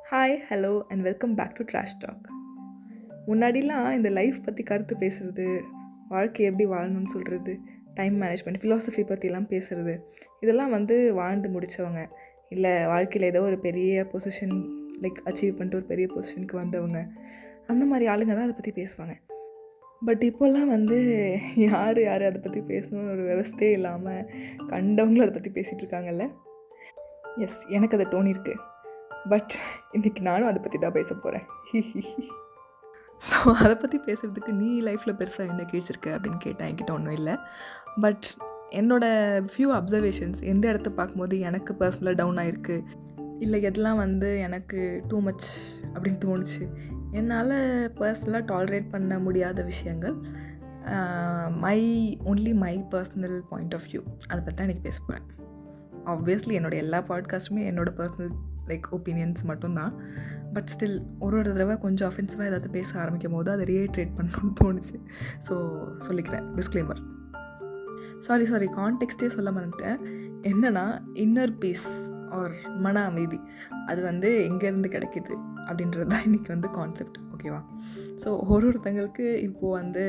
Hi, hello and welcome back to trash talk. முன்னாடிலாம் இந்த life பற்றி கருத்து பேசுகிறது, வாழ்க்கை எப்படி வாழணும்னு சொல்கிறது, டைம் மேனேஜ்மெண்ட், ஃபிலாசபி பற்றிலாம் பேசுகிறது, இதெல்லாம் வாழ்ந்து முடித்தவங்க, இல்லை வாழ்க்கையில் ஏதோ ஒரு பெரிய பொசிஷன் அச்சீவ் பண்ணிட்டு ஒரு பெரிய பொசிஷனுக்கு வந்தவங்க, அந்த மாதிரி ஆளுங்க தான் அதை பற்றி பேசுவாங்க. பட் இப்போல்லாம் யார் அதை பற்றி பேசணும்னு ஒரு விவஸ்தையே இல்லாமல் கண்டவங்களும் அதை பற்றி பேசிகிட்டு இருக்காங்கல்ல. எஸ், எனக்கு அதை தோணியிருக்கு. பட் இன்றைக்கி நானும் அதை பற்றி தான் பேச போகிறேன். ஸோ அதை பற்றி பேசுகிறதுக்கு நீ லைஃப்பில் பெருசாக என்ன கிழிச்சிருக்க அப்படின்னு கேட்டேன். என்கிட்ட ஒன்றும் இல்லை. பட் என்னோடய ஃபியூ அப்சர்வேஷன்ஸ் எந்த இடத்த பார்க்கும்போது எனக்கு பர்சனலாக டவுன் ஆகிருக்கு, இல்லை எதெல்லாம் எனக்கு டூ மச் அப்படின்னு தோணுச்சு, என்னால் பர்சனலாக டாலரேட் பண்ண முடியாத விஷயங்கள், only my personal point of view, அதை பற்றி தான் இன்றைக்கி பேச போகிறேன். ஆப்வியஸ்லி என்னோடய எல்லா பாட்காஸ்ட்டுமே என்னோடய பர்சனல் ஒப்பீனியன்ஸ் மட்டும்தான். பட் ஸ்டில் ஒரு தடவை கொஞ்சம் அஃபென்சிவாக ஏதாவது பேச ஆரம்பிக்கும் போது அதை ரீட்ரேட் பண்ணணும்னு தோணுச்சு. ஸோ சொல்லிக்கிறேன், டிஸ்க்ளைமர். சாரி கான்டெக்ஸ்டே சொல்ல மறந்துட்டேன். என்னென்னா, இன்னர் பீஸ் ஆர் மன அமைதி அது எங்கேருந்து கிடைக்கிது அப்படின்றது தான் இன்றைக்கி கான்செப்ட். ஓகேவா? ஸோ ஒருத்தங்களுக்கு இப்போது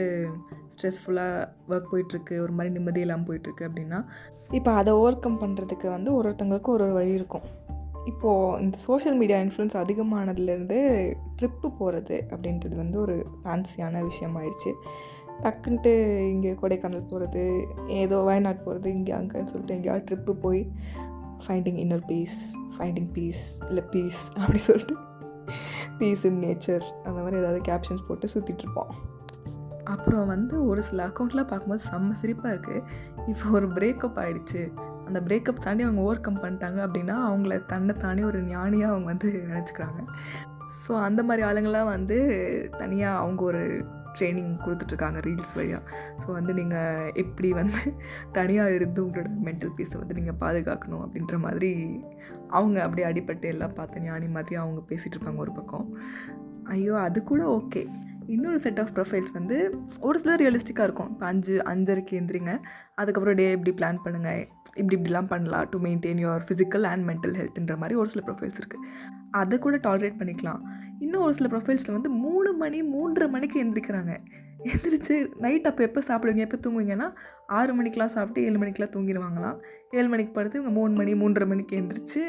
ஸ்ட்ரெஸ்ஃபுல்லாக ஒர்க் போயிட்டுருக்கு, ஒரு மாதிரி நிம்மதி இல்லாமல் போயிட்டுருக்கு அப்படின்னா, இப்போ அதை ஓவர் கம் பண்ணுறதுக்கு ஒருத்தங்களுக்கு ஒரு வழி இருக்கும். இப்போது இந்த சோஷியல் மீடியா இன்ஃப்ளூயன்ஸ் அதிகமானதுலேருந்து ட்ரிப்பு போகிறது அப்படின்றது ஒரு ஃபேன்சியான விஷயமாயிடுச்சு. டக்குன்ட்டு இங்கே கொடைக்கானல் போகிறது, ஏதோ வயநாடு போகிறது, இங்கே அங்கேன்னு சொல்லிட்டு எங்கேயாவது ட்ரிப்பு போய் finding inner peace, finding peace இல்லை பீஸ் அப்படி சொல்லிட்டு பீஸ் இன் நேச்சர் அந்த மாதிரி ஏதாவது கேப்ஷன்ஸ் போட்டு சுற்றிட்டுருப்போம். அப்புறம் ஒரு சில அக்கௌண்ட்லாம் பார்க்கும்போது செம்ம சிரிப்பாக இருக்குது. இப்போ ஒரு பிரேக்கப் ஆகிடுச்சு, அந்த பிரேக்கப் தாண்டி அவங்க ஓவர் கம் பண்ணிட்டாங்க அப்படின்னா அவங்கள தன்னை ஒரு ஞானியாக அவங்க நினச்சிக்கிறாங்க. ஸோ அந்த மாதிரி ஆளுங்கள்லாம் தனியாக அவங்க ஒரு ட்ரைனிங் கொடுத்துட்ருக்காங்க ரீல்ஸ் வழியாக. ஸோ நீங்கள் எப்படி தனியாக இருந்து உங்களோட மென்டல் பீஸை நீங்கள் பாதுகாக்கணும் அப்படின்ற மாதிரி அவங்க அப்படியே அடிப்பட்டு எல்லாம் பார்த்து ஞானி மாதிரி அவங்க பேசிகிட்டு இருப்பாங்க ஒரு பக்கம். ஐயோ, அது கூட ஓகே. இன்னொரு செட் ஆஃப் ப்ரொஃபைல்ஸ் ஒரு சிலர் ரியலிஸ்டிக்காக இருக்கும். இப்போ 5:30 எழுந்திரிங்க, அதுக்கப்புறம் டே எப்படி பிளான் பண்ணுங்கள், இப்படிலாம் பண்ணலாம் to maintain your physical and mental ஹெல்த்ன்ற மாதிரி ஒரு சில ப்ரொஃபைல்ஸ் இருக்குது. அதை கூட டாலரேட் பண்ணிக்கலாம். இன்னும் ஒரு சில ப்ரொஃபைல்ஸில் 3 மணி 3:30 மணிக்கு எழுந்திரிக்கிறாங்க. எழுந்திரிச்சு நைட் அப்போ எப்போ சாப்பிடுவீங்க, எப்போ தூங்குவீங்கன்னா 6 மணிக்கெலாம் சாப்பிட்டு 7 மணிக்கெலாம் தூங்கிடுவாங்களாம். 7 மணிக்கு படுத்து இவங்க 3 மணி 3:30 மணிக்கு எழுந்திரிச்சு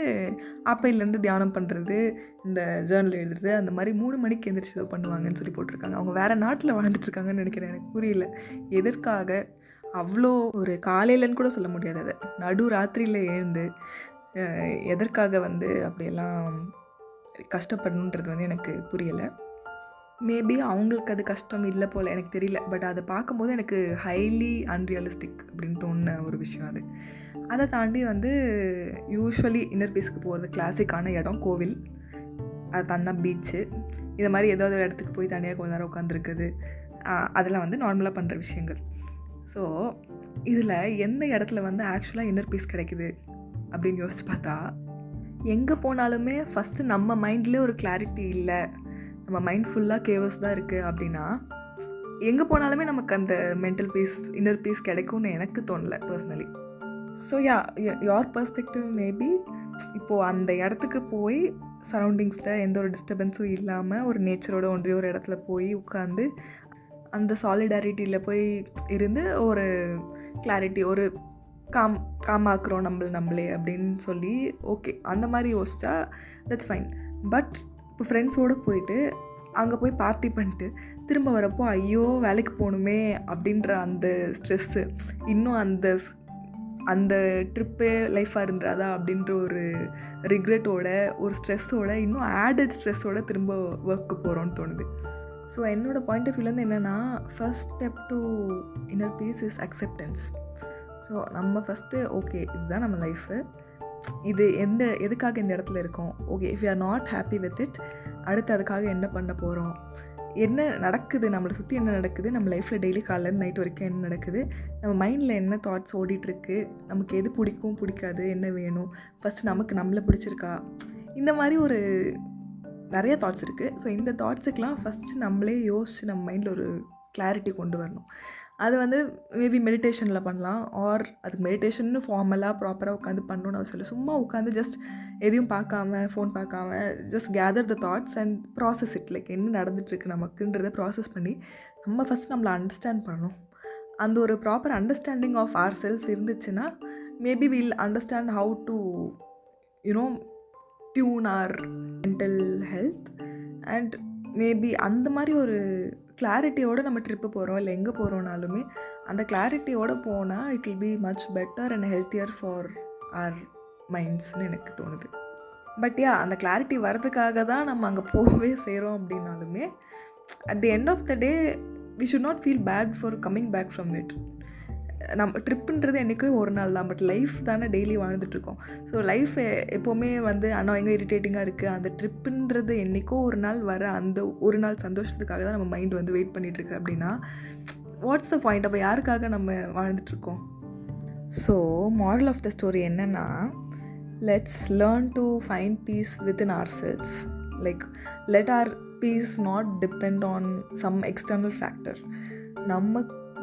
அப்பையிலேருந்து தியானம் பண்ணுறது, இந்த ஜேர்னல் எழுதுறது, அந்த மாதிரி 3 மணிக்கு எழுந்திரிச்சு ஏதோ பண்ணுவாங்கன்னு சொல்லி போட்டிருக்காங்க. அவங்க வேறு நாட்டில் வாழ்ந்துட்டுருக்காங்கன்னு நினைக்கிறேன். எனக்கு புரியல எதற்காக அவ்வளோ ஒரு காலையிலன்னு கூட சொல்ல முடியாது, அதை நடு ராத்திரியில் எழுந்து எதற்காக அப்படியெல்லாம் கஷ்டப்படணுன்றது எனக்கு புரியலை. மேபி அவங்களுக்கு அது கஷ்டம் இல்லை போல், எனக்கு தெரியல. பட் அதை பார்க்கும்போது எனக்கு ஹைலி அன்ரியலிஸ்டிக் அப்படின்னு தோணுன ஒரு விஷயம் அது. அதை தாண்டி யூஸ்வலி இன்னர் பீஸ்க்கு போகிறது கிளாசிக்கான இடம் கோவில், அது தன்னா பீச்சு, இது மாதிரி ஏதாவது ஒரு இடத்துக்கு போய் தனியாக கொஞ்ச நேரம் உட்காந்துருக்குது, அதெல்லாம் நார்மலாக பண்ணுற விஷயங்கள். ஸோ இதில் எந்த இடத்துல ஆக்சுவலாக இன்னர் பீஸ் கிடைக்குது அப்படின்னு யோசிச்சு பார்த்தா, எங்கே போனாலுமே ஃபஸ்ட்டு நம்ம மைண்ட்லேயே ஒரு கிளாரிட்டி இல்லை, நம்ம மைண்ட் ஃபுல்லாக கேவஸ் தான் இருக்குது அப்படின்னா எங்கே போனாலுமே நமக்கு அந்த மென்டல் பீஸ், இன்னர் பீஸ் கிடைக்கும்னு எனக்கு தோணலை personally. So your perspective maybe இப்போது அந்த இடத்துக்கு போய் சரௌண்டிங்ஸில் எந்த ஒரு டிஸ்டர்பன்ஸும் இல்லாமல் ஒரு நேச்சரோட ஒன்றிய ஒரு இடத்துல போய் உட்காந்து அந்த சாலிடாரிட்டியில் போய் இருந்து ஒரு கிளாரிட்டி, ஒரு காமாக்குறோம் நம்மளே அப்படின்னு சொல்லி ஓகே, அந்த மாதிரி யோசிச்சா தட்ஸ் ஃபைன். பட் இப்போ ஃப்ரெண்ட்ஸோடு போயிட்டு அங்கே போய் பார்ட்டி பண்ணிட்டு திரும்ப வரப்போ ஐயோ வேலைக்கு போகணுமே அப்படின்ற அந்த ஸ்ட்ரெஸ்ஸு, இன்னும் அந்த ட்ரிப்பே லைஃபாக இருந்துராதா அப்படின்ற ஒரு ரிக்ரெட்டோட, ஒரு ஸ்ட்ரெஸ்ஸோட, இன்னும் ஆடட் ஸ்ட்ரெஸ்ஸோட திரும்ப ஒர்க்கு போகிறோன்னு தோணுது. ஸோ என்னோடய பாயிண்ட் ஆஃப் வியூலேருந்து என்னென்னா, first step to inner piece is acceptance. So நம்ம ஃபஸ்ட்டு ஓகே, இதுதான் நம்ம லைஃபு, இது எதுக்காக இந்த இடத்துல இருக்கோம், okay, if you are not happy with it, அடுத்து அதுக்காக என்ன பண்ண போகிறோம், என்ன நடக்குது, நம்மளை சுற்றி என்ன நடக்குது, நம்ம லைஃப்பில் டெய்லி காலையிலேருந்து நைட் வரைக்கும் என்ன நடக்குது, நம்ம மைண்டில் என்ன தாட்ஸ் ஓடிட்டுருக்கு, நமக்கு எது பிடிக்கும் பிடிக்காது, என்ன வேணும், ஃபஸ்ட்டு நம்மளை பிடிச்சிருக்கா, இந்த மாதிரி ஒரு நிறைய தாட்ஸ் இருக்குது. ஸோ இந்த தாட்ஸுக்கெலாம் ஃபஸ்ட்டு நம்மளே யோசித்து நம்ம மைண்டில் ஒரு கிளாரிட்டி கொண்டு வரணும். அது வந்து மேபி மெடிடேஷனில் பண்ணலாம். ஆர் அதுக்கு மெடிடேஷன்னு ஃபார்மலாக ப்ராப்பராக உட்காந்து பண்ணணும்னு அவசியம் இல்லை. சும்மா உட்காந்து ஜஸ்ட் எதையும் பார்க்காம, ஃபோன் பார்க்காம, just gather the thoughts and process it. Like என்ன நடந்துகிட்ருக்கு நமக்குன்றதை ப்ராசஸ் பண்ணி நம்ம ஃபஸ்ட் நம்மளை அண்டர்ஸ்டாண்ட் பண்ணணும். அந்த ஒரு proper understanding of our self இருந்துச்சுன்னா maybe will understand how to tune our mental health. And maybe அந்த மாதிரி ஒரு கிளாரிட்டியோடு நம்ம ட்ரிப்பு போகிறோம் இல்லை எங்கே போகிறோன்னாலுமே அந்த கிளாரிட்டியோடு போனால் it will be much better and healthier for our மைண்ட்ஸ்னு எனக்கு தோணுது. பட் அந்த கிளாரிட்டி வர்றதுக்காக தான் நம்ம அங்கே போகவே செய்கிறோம் அப்படின்னாலுமே at the end of the day we should not feel bad for coming back from it. நம்ம ட்ரிப்புன்றது என்றைக்கும் ஒரு நாள் தான், பட் லைஃப் தானே டெய்லி வாழ்ந்துட்டுருக்கோம். ஸோ லைஃப் எப்போவுமே வந்து எங்கே இரிட்டேட்டிங்காக இருக்குது, அந்த ட்ரிப்புன்றது என்றைக்கோ ஒரு நாள் வர அந்த ஒரு நாள் சந்தோஷத்துக்காக தான் நம்ம மைண்ட் வந்து வெயிட் பண்ணிகிட்ருக்கு அப்படின்னா வாட்ஸ் த பாயிண்ட்? அப்போ யாருக்காக நம்ம வாழ்ந்துட்டுருக்கோம்? So moral of the story என்னென்னா, let's learn to find peace within ourselves. Like let our peace not depend on some external factor.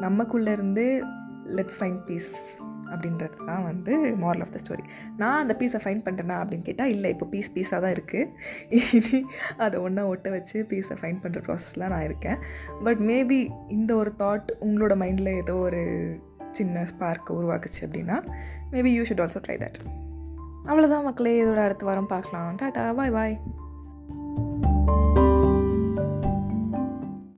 நமக்குள்ளேருந்தே லெட்ஸ் ஃபைண்ட் பீஸ் அப்படின்றது தான் வந்து மாரல் ஆஃப் த ஸ்டோரி. நான் அந்த பீஸை ஃபைண்ட் பண்ணுறேன்னா அப்படின்னு கேட்டால் இல்லை, இப்போ பீஸாக தான் இருக்குது. இனி அதை ஒன்றா ஒட்ட வச்சு பீஸை ஃபைண்ட் பண்ணுற ப்ராசஸில் நான் இருக்கேன். பட் மேபி இந்த ஒரு தாட் உங்களோட மைண்டில் ஏதோ ஒரு சின்ன ஸ்பார்க்கை உருவாக்குச்சு அப்படின்னா maybe you should also try that. அவ்வளோதான் மக்களே, இதோட அடுத்த வாரம் பார்க்கலாம். டாட்டா, பாய் பாய்.